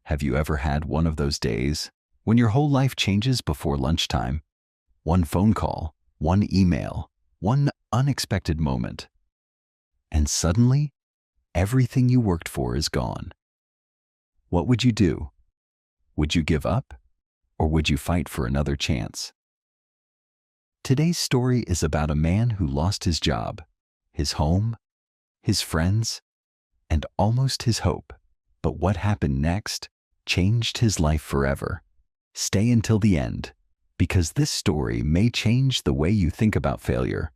Have you ever had one of those days when your whole life changes before lunchtime? One phone call, one email, one unexpected moment, and suddenly, everything you worked for is gone. What would you do? Would you give up, or would you fight for another chance? Today's story is about a man who lost his job, his home, his friends, and almost his hope. But what happened next changed his life forever. Stay until the end, because this story may change the way you think about failure.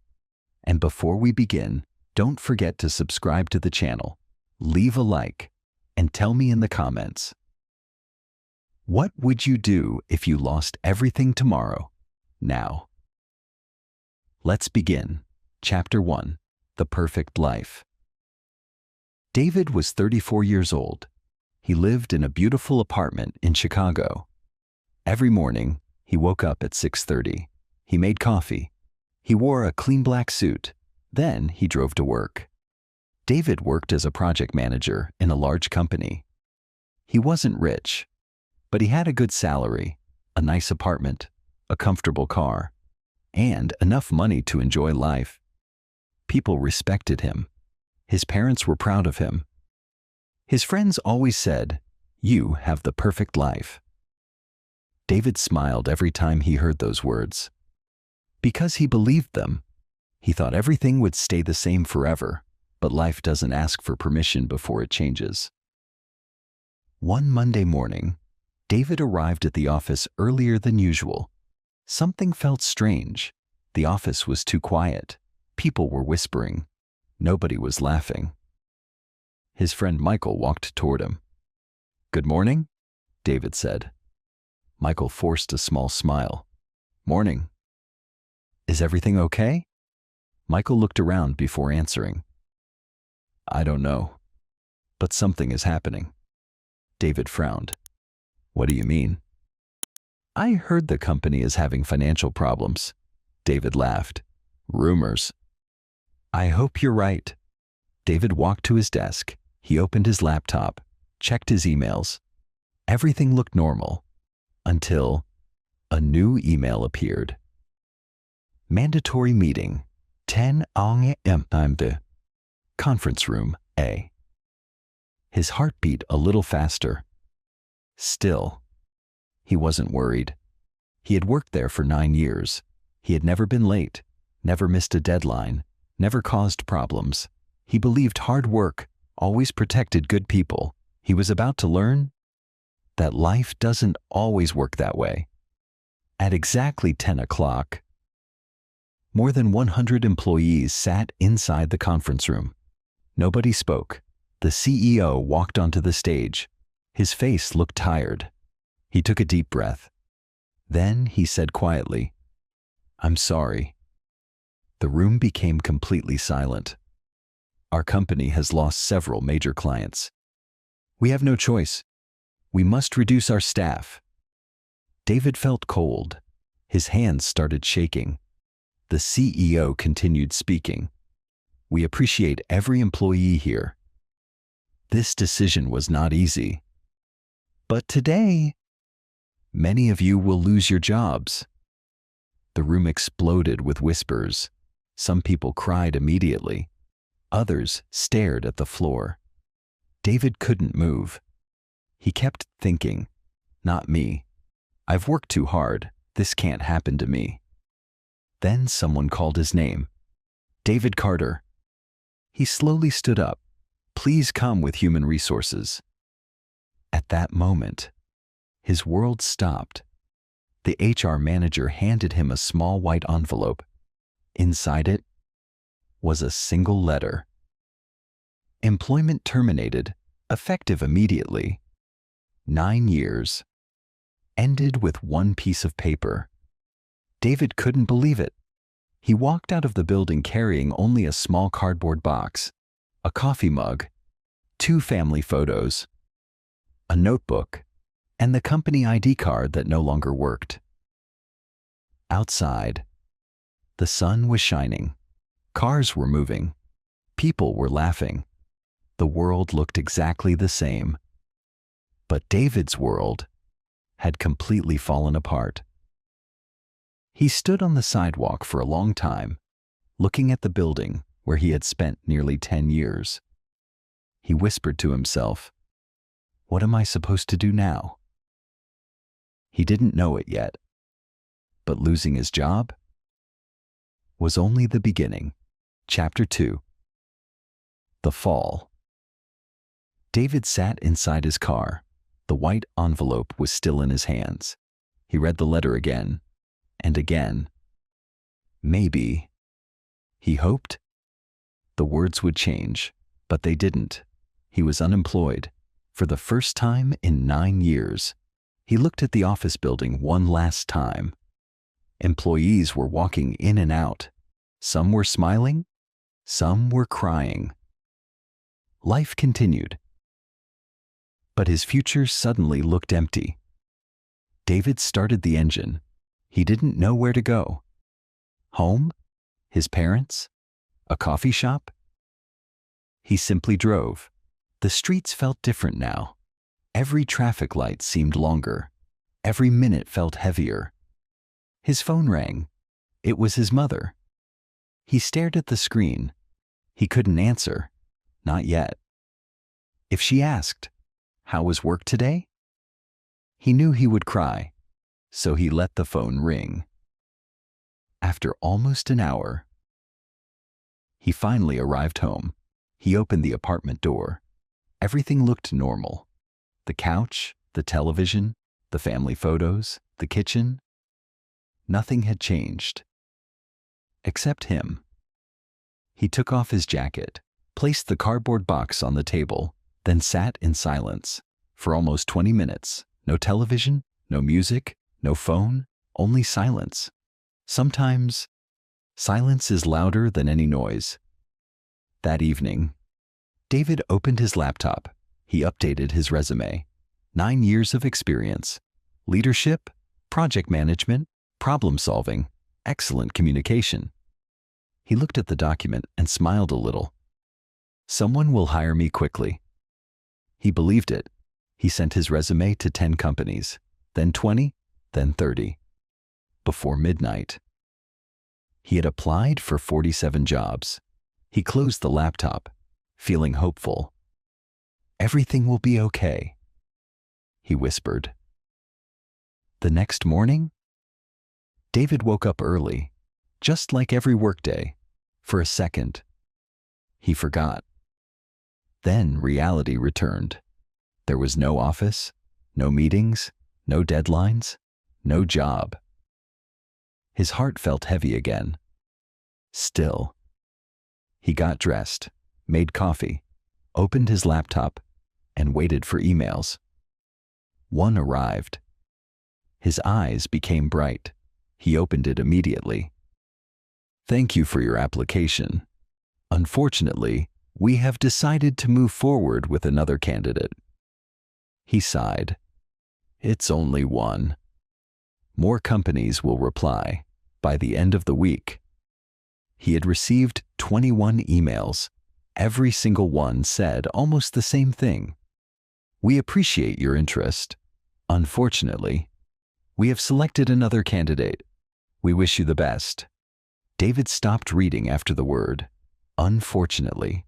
And before we begin, don't forget to subscribe to the channel, leave a like, and tell me in the comments. What would you do if you lost everything tomorrow? Now, let's begin. Chapter 1: The Perfect Life. David was 34 years old. He lived in a beautiful apartment in Chicago. Every morning, he woke up at 6:30. He made coffee. He wore a clean black suit. Then he drove to work. David worked as a project manager in a large company. He wasn't rich, but he had a good salary, a nice apartment, a comfortable car, and enough money to enjoy life. People respected him. His parents were proud of him. His friends always said, "You have the perfect life." David smiled every time he heard those words. Because he believed them, he thought everything would stay the same forever, but life doesn't ask for permission before it changes. One Monday morning, David arrived at the office earlier than usual. Something felt strange. The office was too quiet. People were whispering. Nobody was laughing. His friend Michael walked toward him. "Good morning," David said. Michael forced a small smile. "Morning. Is everything okay?" Michael looked around before answering. "I don't know, but something is happening." David frowned. "What do you mean?" "I heard the company is having financial problems." David laughed. "Rumors." "I hope you're right." David walked to his desk. He opened his laptop, checked his emails. Everything looked normal, until a new email appeared. Mandatory meeting, 10 a.m. time to conference room A. His heart beat a little faster. Still, he wasn't worried. He had worked there for 9 years. He had never been late, never missed a deadline, never caused problems. He believed hard work always protected good people. He was about to learn that life doesn't always work that way. At exactly 10 o'clock, more than 100 employees sat inside the conference room. Nobody spoke. The CEO walked onto the stage. His face looked tired. He took a deep breath. Then he said quietly, "I'm sorry." The room became completely silent. "Our company has lost several major clients. We have no choice. We must reduce our staff." David felt cold. His hands started shaking. The CEO continued speaking. "We appreciate every employee here. This decision was not easy. But today, many of you will lose your jobs." The room exploded with whispers. Some people cried immediately. Others stared at the floor. David couldn't move. He kept thinking, "Not me. I've worked too hard. This can't happen to me." Then someone called his name. "David Carter." He slowly stood up. "Please come with human resources." At that moment, his world stopped. The HR manager handed him a small white envelope. Inside it was a single letter. "Employment terminated, effective immediately." 9 years ended with one piece of paper. David couldn't believe it. He walked out of the building carrying only a small cardboard box, a coffee mug, 2 family photos, a notebook, and the company ID card that no longer worked. Outside, the sun was shining. Cars were moving. People were laughing. The world looked exactly the same. But David's world had completely fallen apart. He stood on the sidewalk for a long time, looking at the building where he had spent nearly 10 years. He whispered to himself, "What am I supposed to do now?" He didn't know it yet, but losing his job was only the beginning. Chapter 2. The Fall. David sat inside his car. The white envelope was still in his hands. He read the letter again and again. Maybe, he hoped, the words would change, but they didn't. He was unemployed for the first time in 9 years. He looked at the office building one last time. Employees were walking in and out. Some were smiling, some were crying. Life continued. But his future suddenly looked empty. David started the engine. He didn't know where to go. Home? His parents? A coffee shop? He simply drove. The streets felt different now. Every traffic light seemed longer. Every minute felt heavier. His phone rang. It was his mother. He stared at the screen. He couldn't answer. Not yet. If she asked, "How was work today?" he knew he would cry, so he let the phone ring. After almost an hour, he finally arrived home. He opened the apartment door. Everything looked normal. The couch, the television, the family photos, the kitchen. Nothing had changed. Except him. He took off his jacket, placed the cardboard box on the table, then sat in silence for almost 20 minutes. No television, no music, no phone, only silence. Sometimes, silence is louder than any noise. That evening, David opened his laptop. He updated his resume. 9 years of experience. Leadership, project management, problem solving, excellent communication. He looked at the document and smiled a little. Someone will hire me quickly. He believed it. He sent his resume to 10 companies, then 20, then 30. Before midnight, he had applied for 47 jobs. He closed the laptop, feeling hopeful. "Everything will be okay," he whispered. The next morning, David woke up early, just like every workday. For a second, he forgot. Then reality returned. There was no office, no meetings, no deadlines, no job. His heart felt heavy again. Still, he got dressed, made coffee, opened his laptop, and waited for emails. One arrived. His eyes became bright. He opened it immediately. "Thank you for your application. Unfortunately, we have decided to move forward with another candidate." He sighed. "It's only one. More companies will reply by the end of the week." He had received 21 emails. Every single one said almost the same thing. "We appreciate your interest. Unfortunately, we have selected another candidate. We wish you the best." David stopped reading after the word, "unfortunately."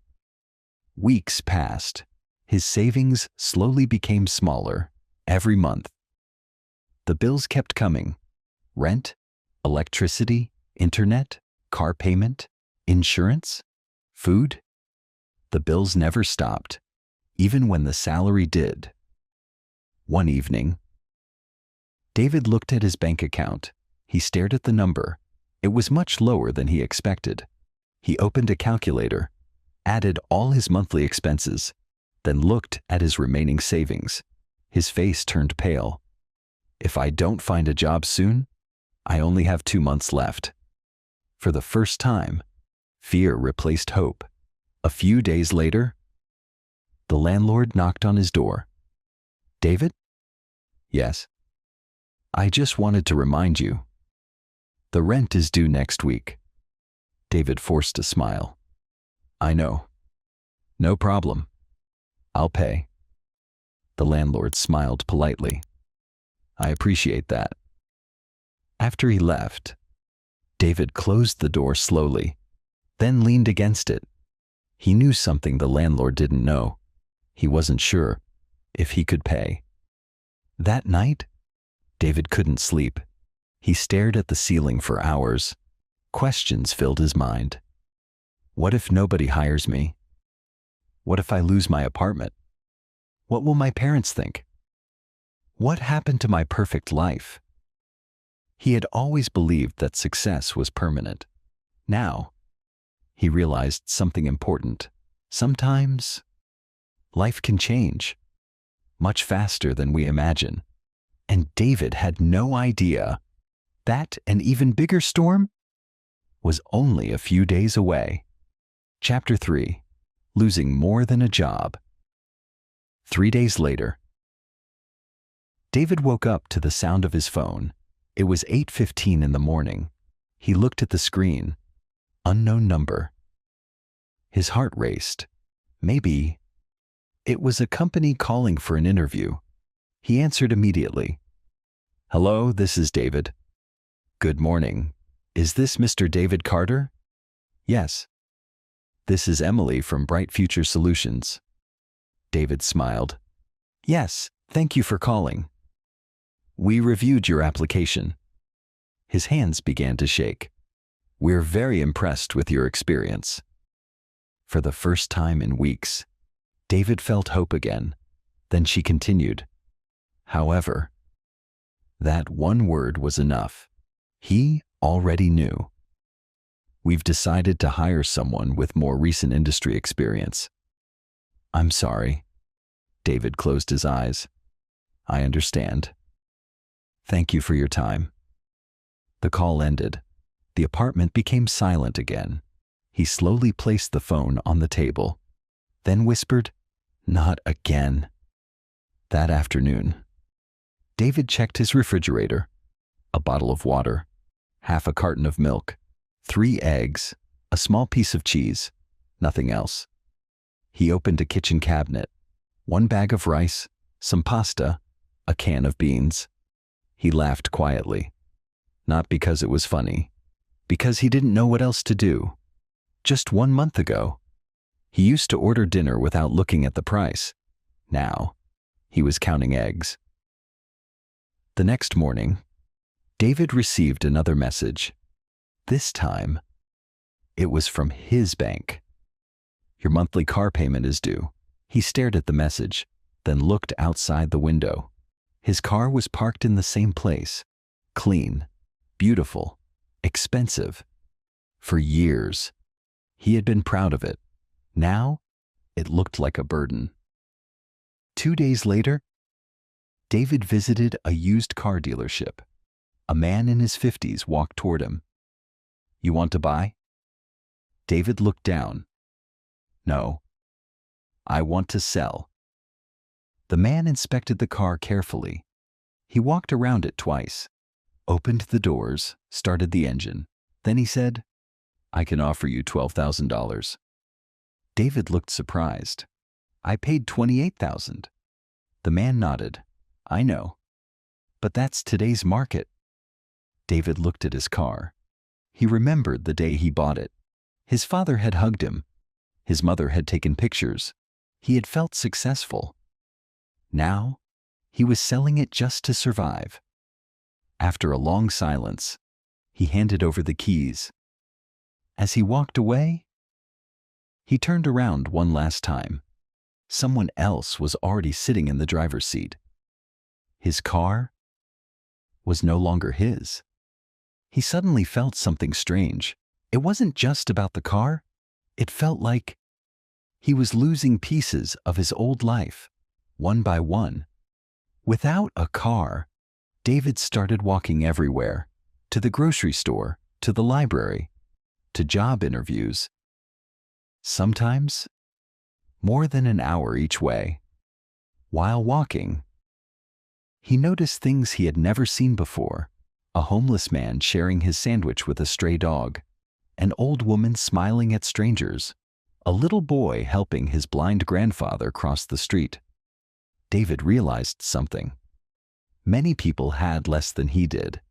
Weeks passed. His savings slowly became smaller every month. The bills kept coming. Rent, electricity, internet, car payment, insurance, food. The bills never stopped, even when the salary did. One evening, David looked at his bank account. He stared at the number. It was much lower than he expected. He opened a calculator, added all his monthly expenses, then looked at his remaining savings. His face turned pale. "If I don't find a job soon, I only have 2 months left." For the first time, fear replaced hope. A few days later, the landlord knocked on his door. "David?" "Yes." "I just wanted to remind you. The rent is due next week." David forced a smile. "I know. No problem. I'll pay." The landlord smiled politely. I appreciate that. After he left, David closed the door slowly, then leaned against it. He knew something the landlord didn't know. He wasn't sure if he could pay. That night, David couldn't sleep. He stared at the ceiling for hours. Questions filled his mind. What if nobody hires me? What if I lose my apartment? What will my parents think? What happened to my perfect life? He had always believed that success was permanent. Now, he realized something important. Sometimes, life can change much faster than we imagine. And David had no idea that an even bigger storm was only a few days away. Chapter 3. Losing more than a job. 3 days later, David woke up to the sound of his phone. It was 8:15 in the morning. He looked at the screen. Unknown number. His heart raced. Maybe it was a company calling for an interview. He answered immediately. Hello, this is David. Good morning. Is this Mr. David Carter? Yes. This is Emily from Bright Future Solutions. David smiled. Yes, thank you for calling. We reviewed your application. His hands began to shake. We're very impressed with your experience. For the first time in weeks, David felt hope again. Then she continued. However, that one word was enough. He already knew. We've decided to hire someone with more recent industry experience. I'm sorry. David closed his eyes. I understand. Thank you for your time. The call ended. The apartment became silent again. He slowly placed the phone on the table, then whispered, Not again. That afternoon, David checked his refrigerator. A bottle of water, half a carton of milk, 3 eggs, a small piece of cheese, nothing else. He opened a kitchen cabinet, 1 bag of rice, some pasta, a can of beans. He laughed quietly, not because it was funny, because he didn't know what else to do. Just 1 month ago, he used to order dinner without looking at the price. Now, he was counting eggs. The next morning, David received another message. This time, it was from his bank. Your monthly car payment is due. He stared at the message, then looked outside the window. His car was parked in the same place. Clean, beautiful, expensive. For years, he had been proud of it. Now, it looked like a burden. 2 days later, David visited a used car dealership. A man in his 50s walked toward him. You want to buy? David looked down. No. I want to sell. The man inspected the car carefully. He walked around it twice, opened the doors, started the engine. Then he said, I can offer you $12,000. David looked surprised. I paid $28,000. The man nodded. I know. But that's today's market. David looked at his car. He remembered the day he bought it. His father had hugged him. His mother had taken pictures. He had felt successful. Now, he was selling it just to survive. After a long silence, he handed over the keys. As he walked away, he turned around one last time. Someone else was already sitting in the driver's seat. His car was no longer his. He suddenly felt something strange. It wasn't just about the car. It felt like he was losing pieces of his old life, one by one. Without a car, David started walking everywhere, to the grocery store, to the library, to job interviews. Sometimes, more than an hour each way. While walking, he noticed things he had never seen before. A homeless man sharing his sandwich with a stray dog, an old woman smiling at strangers, a little boy helping his blind grandfather cross the street. David realized something. Many people had less than he did,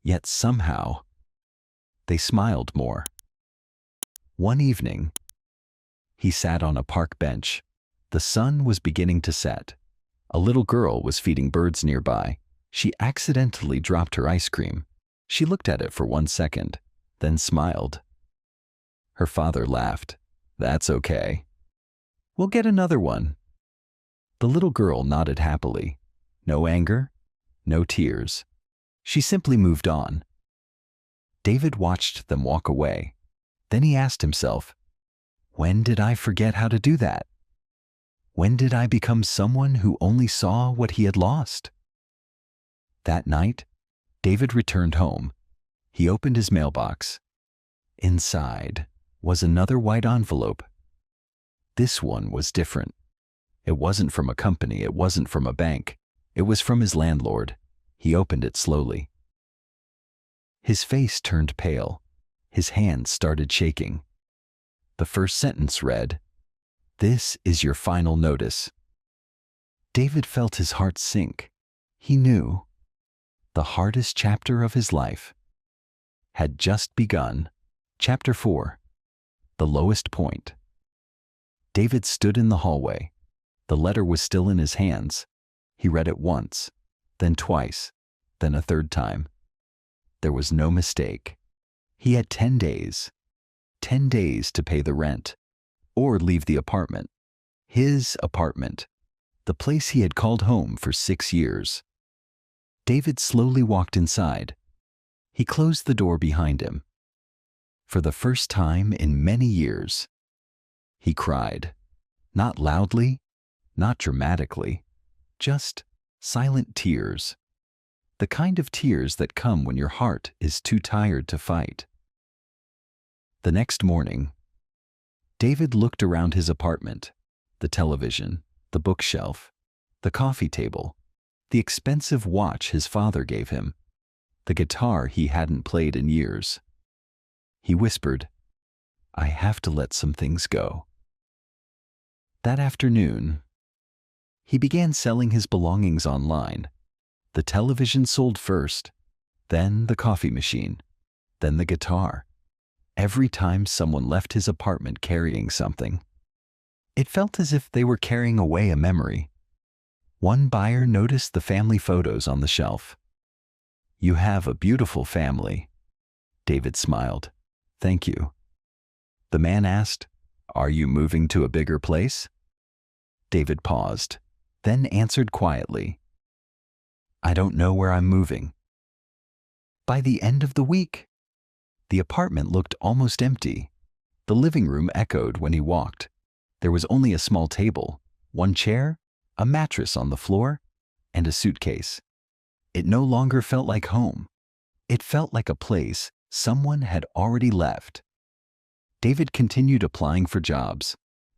yet somehow they smiled more. One evening, he sat on a park bench. The sun was beginning to set. A little girl was feeding birds nearby. She accidentally dropped her ice cream. She looked at it for 1 second, then smiled. Her father laughed. "That's okay. We'll get another one." The little girl nodded happily. No anger, no tears. She simply moved on. David watched them walk away. Then he asked himself, when did I forget how to do that? When did I become someone who only saw what he had lost? That night, David returned home. He opened his mailbox. Inside was another white envelope. This one was different. It wasn't from a company, it wasn't from a bank. It was from his landlord. He opened it slowly. His face turned pale. His hands started shaking. The first sentence read, "This is your final notice." David felt his heart sink. He knew the hardest chapter of his life had just begun. Chapter 4, the lowest point. David stood in the hallway. The letter was still in his hands. He read it once, then twice, then a third time. There was no mistake. He had 10 days. 10 days to pay the rent, or leave the apartment. His apartment, the place he had called home for 6 years. David slowly walked inside. He closed the door behind him. For the first time in many years, he cried. Not loudly, not dramatically, just silent tears. The kind of tears that come when your heart is too tired to fight. The next morning, David looked around his apartment. The television, the bookshelf, the coffee table, the expensive watch his father gave him, the guitar he hadn't played in years. He whispered, "I have to let some things go." That afternoon, he began selling his belongings online. The television sold first, then the coffee machine, then the guitar. Every time someone left his apartment carrying something, it felt as if they were carrying away a memory. One buyer noticed the family photos on the shelf. "You have a beautiful family." David smiled. "Thank you." The man asked, "Are you moving to a bigger place?" David paused, then answered quietly, "I don't know where I'm moving." By the end of the week, the apartment looked almost empty. The living room echoed when he walked. There was only a small table, one chair, a mattress on the floor, and a suitcase. It no longer felt like home. It felt like a place someone had already left. David continued applying for jobs.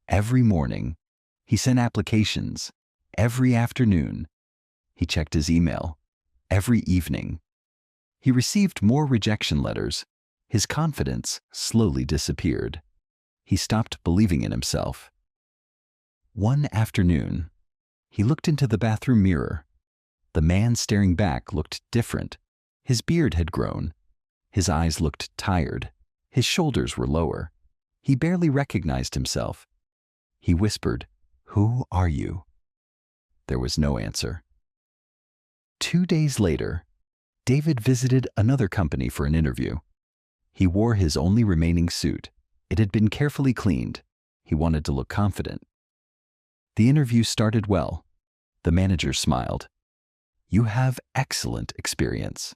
Every morning, he sent applications. Every afternoon, he checked his email. Every evening, he received more rejection letters. His confidence slowly disappeared. He stopped believing in himself. One afternoon, he looked into the bathroom mirror. The man staring back looked different. His beard had grown. His eyes looked tired. His shoulders were lower. He barely recognized himself. He whispered, "Who are you?" There was no answer. 2 days later, David visited another company for an interview. He wore his only remaining suit. It had been carefully cleaned. He wanted to look confident. The interview started well. The manager smiled. "You have excellent experience."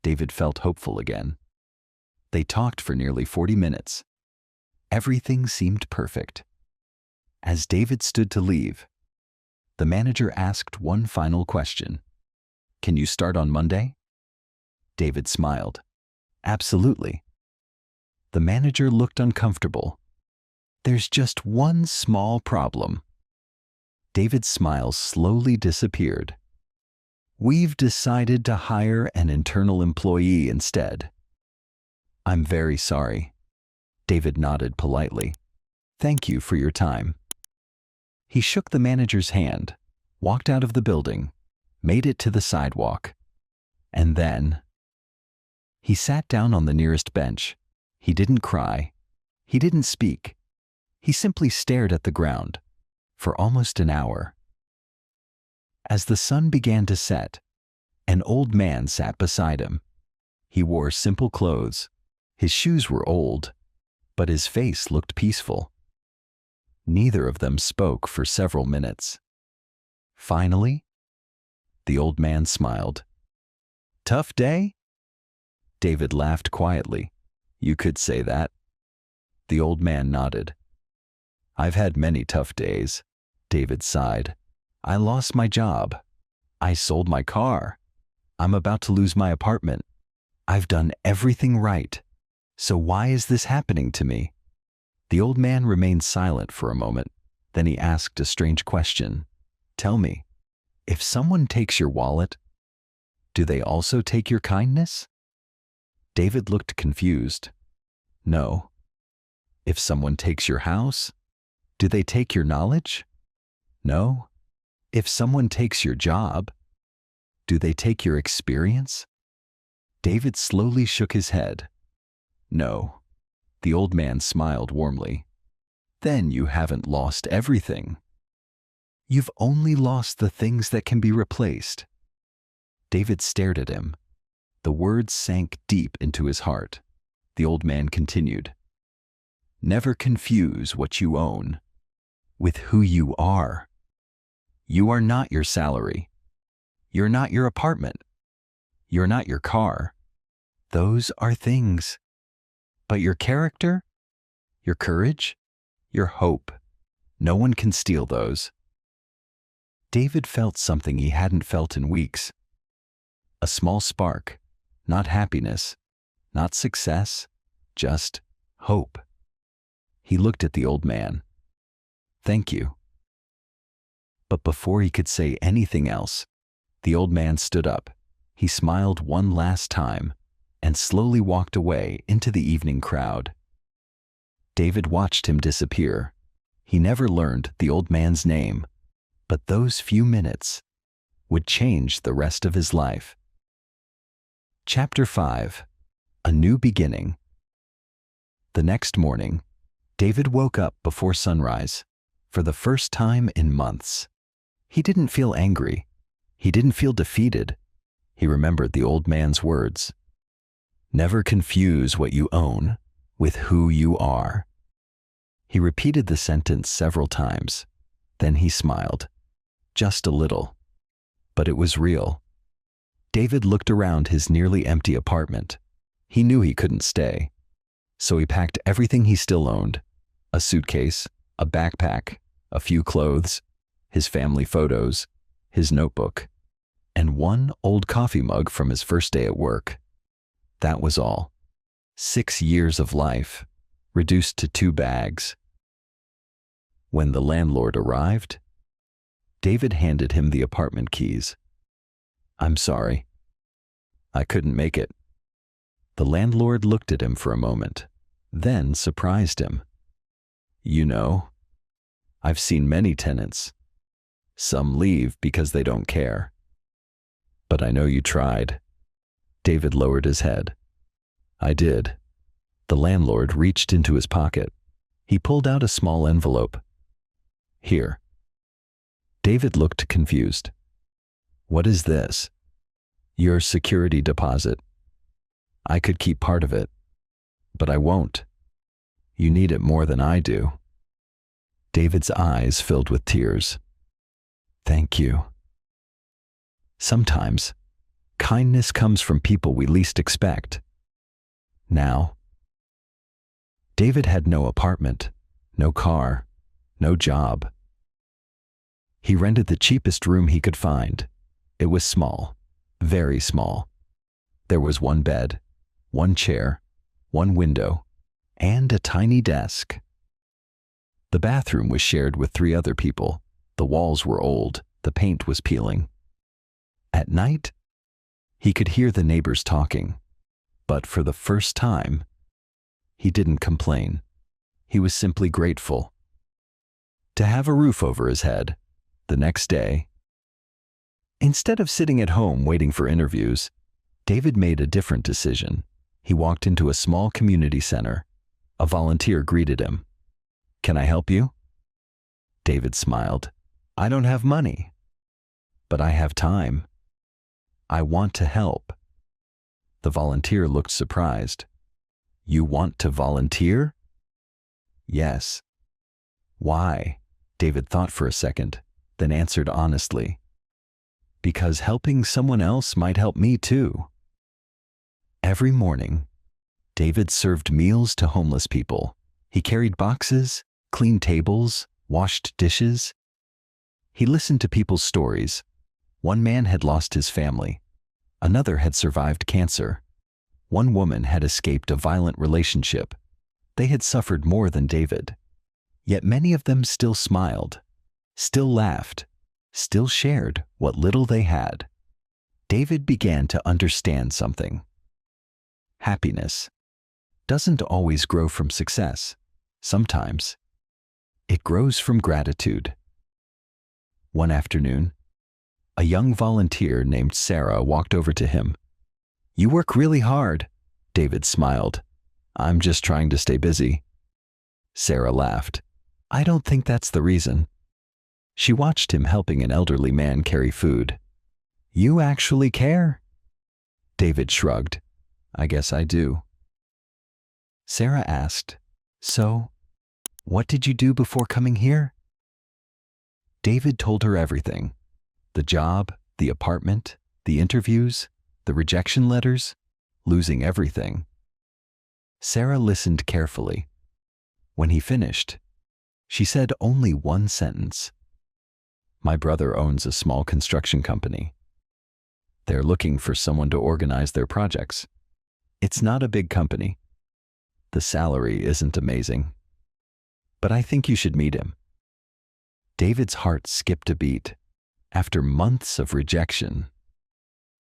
David felt hopeful again. They talked for nearly 40 minutes. Everything seemed perfect. As David stood to leave, the manager asked one final question. "Can you start on Monday?" David smiled. "Absolutely." The manager looked uncomfortable. "There's just one small problem." David's smile slowly disappeared. "We've decided to hire an internal employee instead." "I'm very sorry." David nodded politely. "Thank you for your time." He shook the manager's hand. walked out of the building, made it to the sidewalk, and then he sat down on the nearest bench. He didn't cry. He didn't speak. He simply stared at the ground for almost an hour. As the sun began to set, an old man sat beside him. He wore simple clothes. His shoes were old, but his face looked peaceful. Neither of them spoke for several minutes. Finally, the old man smiled. "Tough day?" David laughed quietly. "You could say that." The old man nodded. "I've had many tough days," David sighed. "I lost my job. I sold my car. I'm about to lose my apartment. I've done everything right. So why is this happening to me?" The old man remained silent for a moment. Then he asked a strange question. "Tell me, if someone takes your wallet, do they also take your kindness?" David looked confused. "No." "If someone takes your house, do they take your knowledge?" "No." "If someone takes your job, do they take your experience?" David slowly shook his head. "No." The old man smiled warmly. "Then you haven't lost everything. You've only lost the things that can be replaced." David stared at him. The words sank deep into his heart. The old man continued, "Never confuse what you own with who you are. You are not your salary. You're not your apartment. You're not your car. Those are things. But your character, your courage, your hope, no one can steal those." David felt something he hadn't felt in weeks. A small spark, not happiness, not success, just hope. He looked at the old man. "Thank you." But before he could say anything else, the old man stood up. He smiled one last time and slowly walked away into the evening crowd. David watched him disappear. He never learned the old man's name, but those few minutes would change the rest of his life. Chapter 5. A New Beginning. The next morning, David woke up before sunrise, for the first time in months. He didn't feel angry. He didn't feel defeated. He remembered the old man's words. "Never confuse what you own with who you are." He repeated the sentence several times. Then he smiled. Just a little. But it was real. David looked around his nearly empty apartment. He knew he couldn't stay. So he packed everything he still owned: a suitcase, a backpack, a few clothes, his family photos, his notebook, and one old coffee mug from his first day at work. That was all. 6 years of life, reduced to 2 bags. When the landlord arrived, David handed him the apartment keys. "I'm sorry. I couldn't make it." The landlord looked at him for a moment, then surprised him. "You know, I've seen many tenants. Some leave because they don't care. But I know you tried." David lowered his head. "I did." The landlord reached into his pocket. He pulled out a small envelope. "Here." David looked confused. "What is this?" "Your security deposit. I could keep part of it, but I won't. You need it more than I do." David's eyes filled with tears. "Thank you." Sometimes, kindness comes from people we least expect. Now, David had no apartment, no car, no job. He rented the cheapest room he could find. It was small, very small. There was one bed, one chair, one window, and a tiny desk. The bathroom was shared with 3 other people. The walls were old, the paint was peeling. At night, he could hear the neighbors talking, but for the first time, he didn't complain. He was simply grateful to have a roof over his head. The next day, Instead of sitting at home waiting for interviews, David made a different decision. He walked into a small community center. A volunteer greeted him. "Can I help you?" David smiled. "I don't have money, but I have time. I want to help." The volunteer looked surprised. "You want to volunteer?" "Yes." "Why?" David thought for a second, then answered honestly. "Because helping someone else might help me too." Every morning, David served meals to homeless people. He carried boxes, cleaned tables, washed dishes. He listened to people's stories. One man had lost his family. Another had survived cancer. One woman had escaped a violent relationship. They had suffered more than David. Yet many of them still smiled, still laughed, still shared what little they had. David began to understand something. Happiness doesn't always grow from success. Sometimes it grows from gratitude. One afternoon, a young volunteer named Sarah walked over to him. "You work really hard," David smiled. "I'm just trying to stay busy." Sarah laughed. "I don't think that's the reason." She watched him helping an elderly man carry food. "You actually care?" David shrugged. "I guess I do." Sarah asked, "So, what did you do before coming here?" David told her everything. The job, the apartment, the interviews, the rejection letters, losing everything. Sarah listened carefully. When he finished, she said only one sentence. "My brother owns a small construction company. They're looking for someone to organize their projects. It's not a big company. The salary isn't amazing. But I think you should meet him." David's heart skipped a beat. After months of rejection,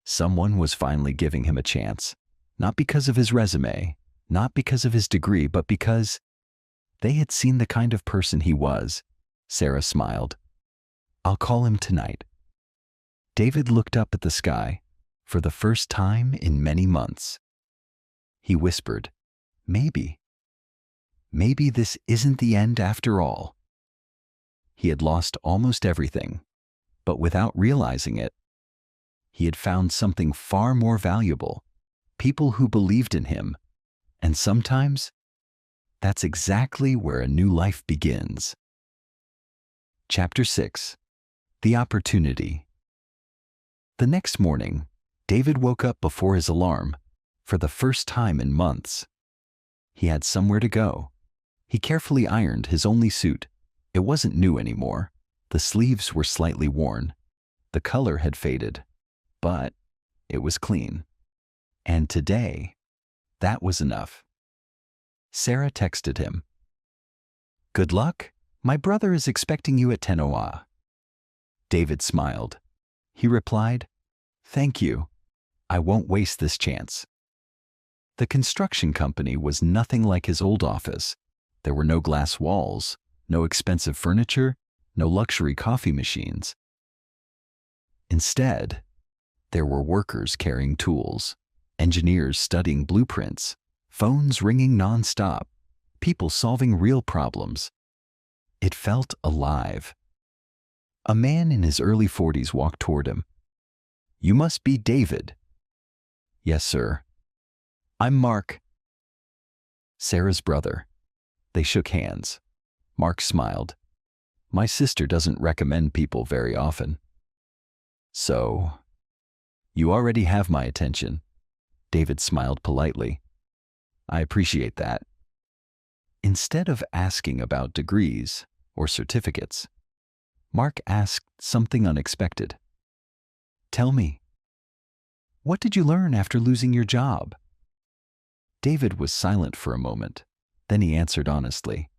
someone was finally giving him a chance. Not because of his resume, not because of his degree, but because they had seen the kind of person he was. Sarah smiled. "I'll call him tonight." David looked up at the sky for the first time in many months. He whispered, Maybe this isn't the end after all." He had lost almost everything, but without realizing it, he had found something far more valuable, people who believed in him, and sometimes that's exactly where a new life begins. Chapter 6. The Opportunity. The next morning, David woke up before his alarm, for the first time in months. He had somewhere to go. He carefully ironed his only suit. It wasn't new anymore. The sleeves were slightly worn. The color had faded, but it was clean. And today, that was enough. Sarah texted him. "Good luck. My brother is expecting you at 10:00. David smiled. He replied, "Thank you. I won't waste this chance." The construction company was nothing like his old office. There were no glass walls, no expensive furniture, no luxury coffee machines. Instead, there were workers carrying tools, engineers studying blueprints, phones ringing nonstop, people solving real problems. It felt alive. A man in his early 40s walked toward him. "You must be David." "Yes, sir." "I'm Mark." Sarah's brother. They shook hands. Mark smiled. "My sister doesn't recommend people very often." "So, you already have my attention." David smiled politely. "I appreciate that." Instead of asking about degrees or certificates, Mark asked something unexpected. "Tell me, what did you learn after losing your job?" David was silent for a moment. Then he answered honestly.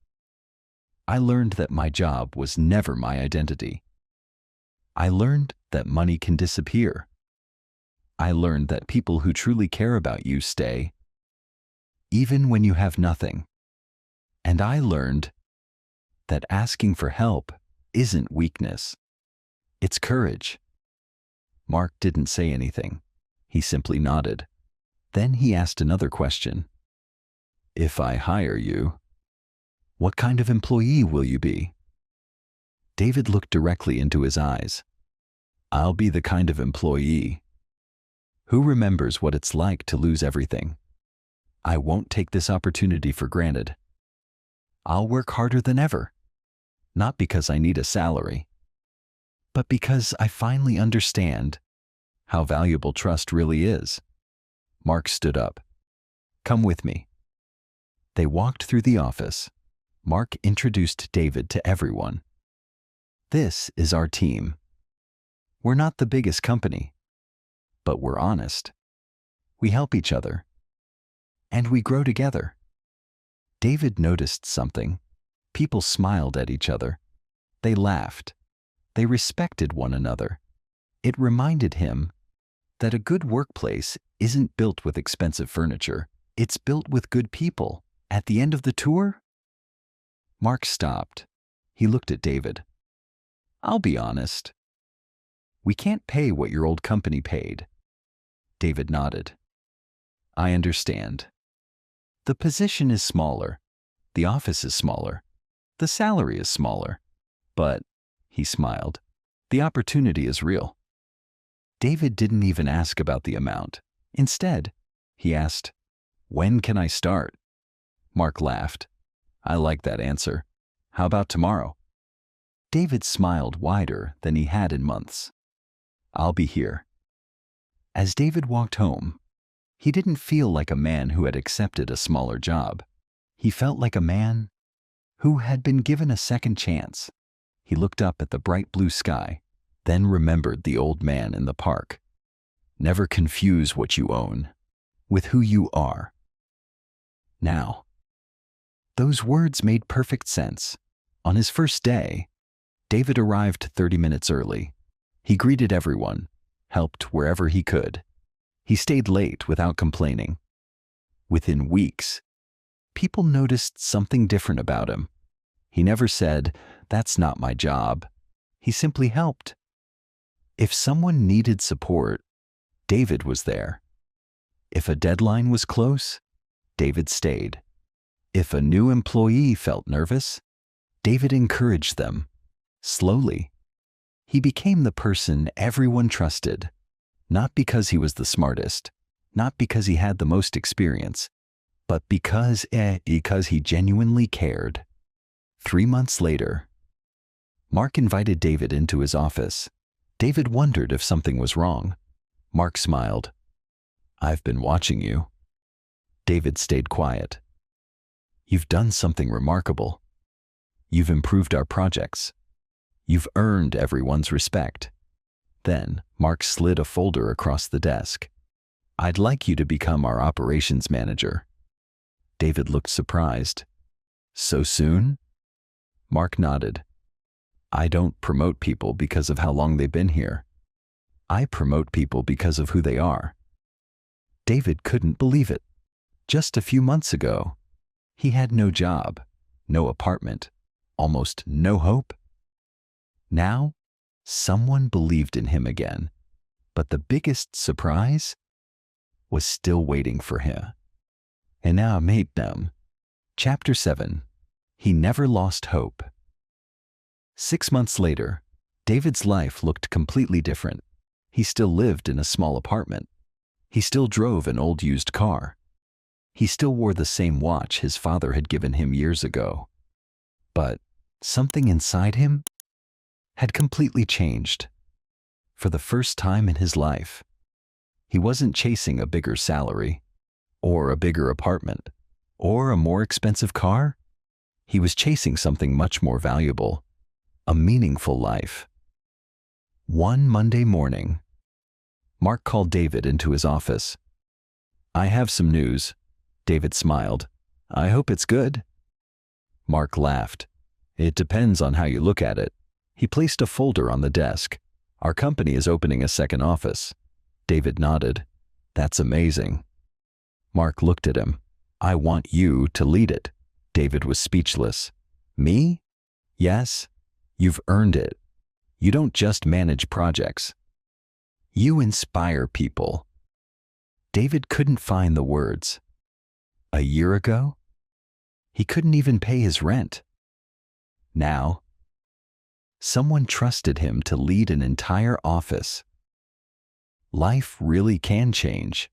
"I learned that my job was never my identity. I learned that money can disappear. I learned that people who truly care about you stay, even when you have nothing. And I learned that asking for help isn't weakness. It's courage." Mark didn't say anything. He simply nodded. Then he asked another question. If I hire you, what kind of employee will you be? David looked directly into his eyes. I'll be the kind of employee who remembers what it's like to lose everything. I won't take this opportunity for granted. I'll work harder than ever, not because I need a salary, but because I finally understand how valuable trust really is. Mark stood up. Come with me. They walked through the office. Mark introduced David to everyone. This is our team. We're not the biggest company, but we're honest. We help each other, and we grow together. David noticed something. People smiled at each other. They laughed. They respected one another. It reminded him that a good workplace isn't built with expensive furniture. It's built with good people. At the end of the tour, Mark stopped. He looked at David. I'll be honest. We can't pay what your old company paid. David nodded. I understand. The position is smaller. The office is smaller. The salary is smaller. But, he smiled, the opportunity is real. David didn't even ask about the amount. Instead, he asked, when can I start? Mark laughed. I like that answer. How about tomorrow? David smiled wider than he had in months. I'll be here. As David walked home, he didn't feel like a man who had accepted a smaller job. He felt like a man who had been given a second chance. He looked up at the bright blue sky, then remembered the old man in the park. Never confuse what you own with who you are. Now, those words made perfect sense. On his first day, David arrived 30 minutes early. He greeted everyone, helped wherever he could. He stayed late without complaining. Within weeks, people noticed something different about him. He never said, "That's not my job." He simply helped. If someone needed support, David was there. If a deadline was close, David stayed. If a new employee felt nervous, David encouraged them. Slowly, he became the person everyone trusted, not because he was the smartest, not because he had the most experience, but because he genuinely cared. 3 months later, Mark invited David into his office. David wondered if something was wrong. Mark smiled. I've been watching you. David stayed quiet. You've done something remarkable. You've improved our projects. You've earned everyone's respect. Then, Mark slid a folder across the desk. I'd like you to become our operations manager. David looked surprised. So soon? Mark nodded. I don't promote people because of how long they've been here. I promote people because of who they are. David couldn't believe it. Just a few months ago, he had no job, no apartment, almost no hope. Now, someone believed in him again, but the biggest surprise was still waiting for him. And now meet them. Chapter 7. He never lost hope. 6 months later, David's life looked completely different. He still lived in a small apartment. He still drove an old used car. He still wore the same watch his father had given him years ago. But something inside him had completely changed. For the first time in his life, he wasn't chasing a bigger salary, or a bigger apartment, or a more expensive car. He was chasing something much more valuable, a meaningful life. One Monday morning, Mark called David into his office. I have some news. David smiled. I hope it's good. Mark laughed. It depends on how you look at it. He placed a folder on the desk. Our company is opening a second office. David nodded. That's amazing. Mark looked at him. I want you to lead it. David was speechless. Me? Yes. You've earned it. You don't just manage projects. You inspire people. David couldn't find the words. A year ago, he couldn't even pay his rent. Now, someone trusted him to lead an entire office. Life really can change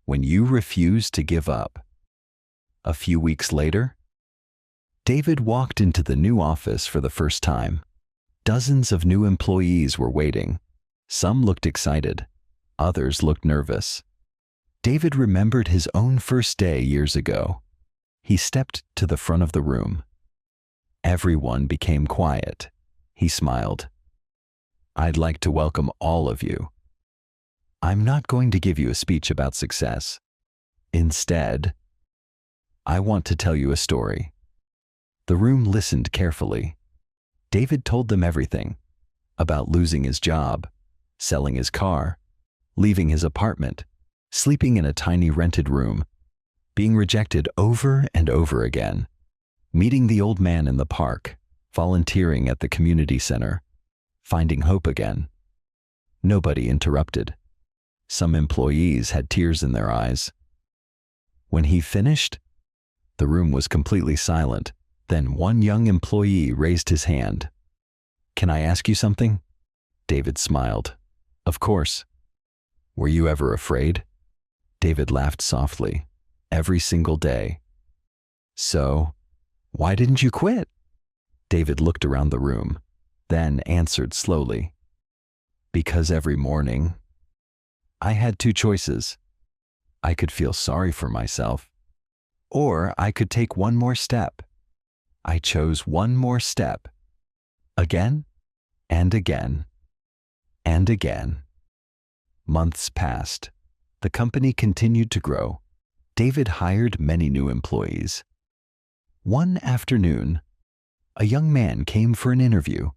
when you refuse to give up. A few weeks later, David walked into the new office for the first time. Dozens of new employees were waiting. Some looked excited, others looked nervous. David remembered his own first day years ago. He stepped to the front of the room. Everyone became quiet. He smiled. "I'd like to welcome all of you. I'm not going to give you a speech about success. Instead, I want to tell you a story." The room listened carefully. David told them everything about losing his job, selling his car, leaving his apartment, sleeping in a tiny rented room, being rejected over and over again, meeting the old man in the park, volunteering at the community center, finding hope again. Nobody interrupted. Some employees had tears in their eyes. When he finished, the room was completely silent. Then one young employee raised his hand. "Can I ask you something?" David smiled. "Of course." "Were you ever afraid?" David laughed softly. "Every single day." "So, why didn't you quit?" David looked around the room, then answered slowly. "Because every morning, I had two choices. I could feel sorry for myself, or I could take one more step. I chose one more step. Again and again and again." Months passed. The company continued to grow. David hired many new employees. One afternoon, a young man came for an interview.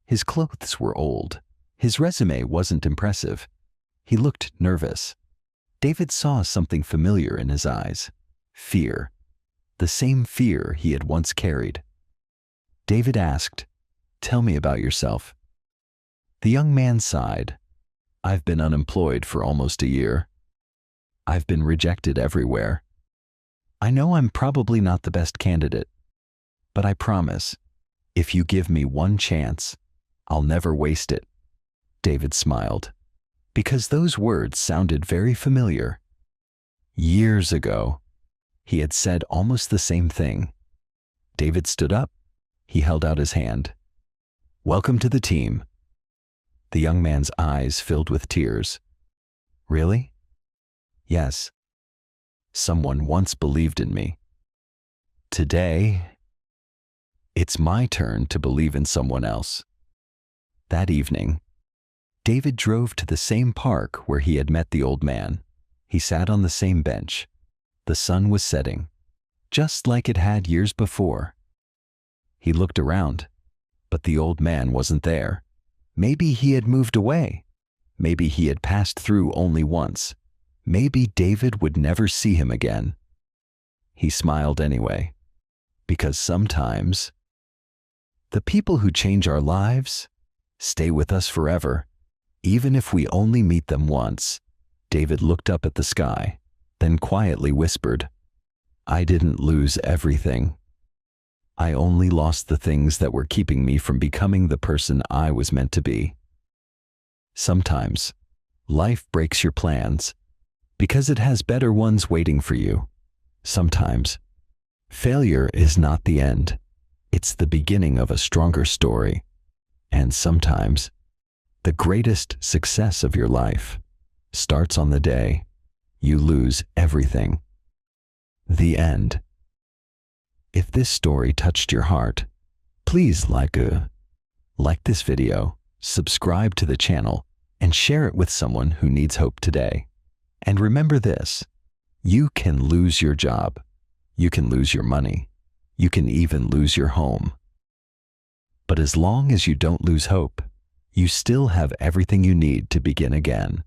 His clothes were old. His resume wasn't impressive. He looked nervous. David saw something familiar in his eyes. Fear. The same fear he had once carried. David asked, "Tell me about yourself." The young man sighed. "I've been unemployed for almost a year. I've been rejected everywhere. I know I'm probably not the best candidate, but I promise, if you give me one chance, I'll never waste it." David smiled, because those words sounded very familiar. Years ago, he had said almost the same thing. David stood up. He held out his hand. "Welcome to the team." The young man's eyes filled with tears. "Really?" "Yes. Someone once believed in me. Today, it's my turn to believe in someone else." That evening, David drove to the same park where he had met the old man. He sat on the same bench. The sun was setting, just like it had years before. He looked around, but the old man wasn't there. Maybe he had moved away. Maybe he had passed through only once. Maybe David would never see him again. He smiled anyway, because sometimes the people who change our lives stay with us forever, even if we only meet them once. David looked up at the sky, then quietly whispered, "I didn't lose everything. I only lost the things that were keeping me from becoming the person I was meant to be." Sometimes, life breaks your plans because it has better ones waiting for you. Sometimes, failure is not the end. It's the beginning of a stronger story. And sometimes, the greatest success of your life starts on the day you lose everything. The end. If this story touched your heart, please like this video, subscribe to the channel, and share it with someone who needs hope today. And remember this, you can lose your job, you can lose your money, you can even lose your home. But as long as you don't lose hope, you still have everything you need to begin again.